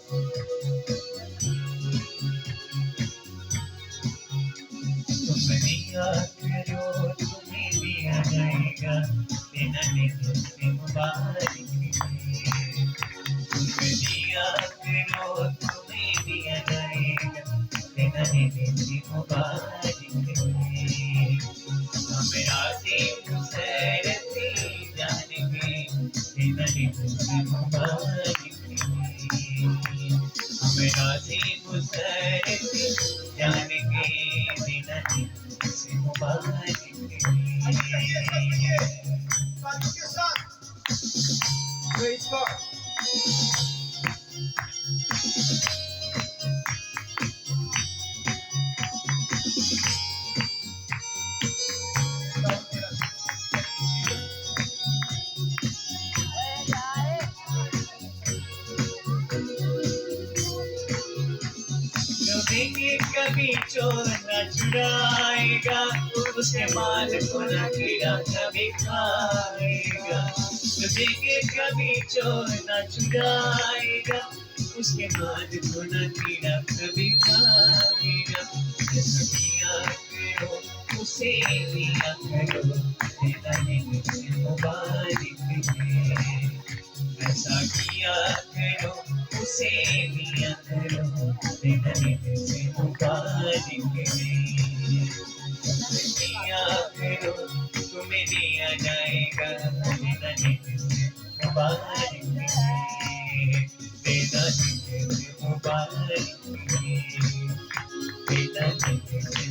तुम दिया करो तुम्हें दिया जाएगा, देना नहीं तुझसे मुबारक है। तुम दिया करो तुम्हें दिया जाएगा, देना नहीं तुझसे मुबारक है। हमें आती मुसरती जानेंगे, देना नहीं तुझसे मुबारक है। हमें आती मुसरती जानेंगे, देना नहीं तुझसे मुबारक है। Praise God. कभी कभी चोर न चुराएगा, उसके माल को न कीड़ा कभी खाएगा। कभी कभी चोर न चुराएगा, उसके माल को न कीड़ा कभी खाएगा। जैसा किया करो उसे दिया करो, देना नहीं तुझसे मुबारक है। ऐसा किया करो उसे दिया करो, देना नहीं तुझसे मुबारक है। दिया करो तुम्हें दिया जाएगा, देना नहीं तुझसे मुबारक है। देना नहीं तुझसे मुबारक है, देना नहीं तुझसे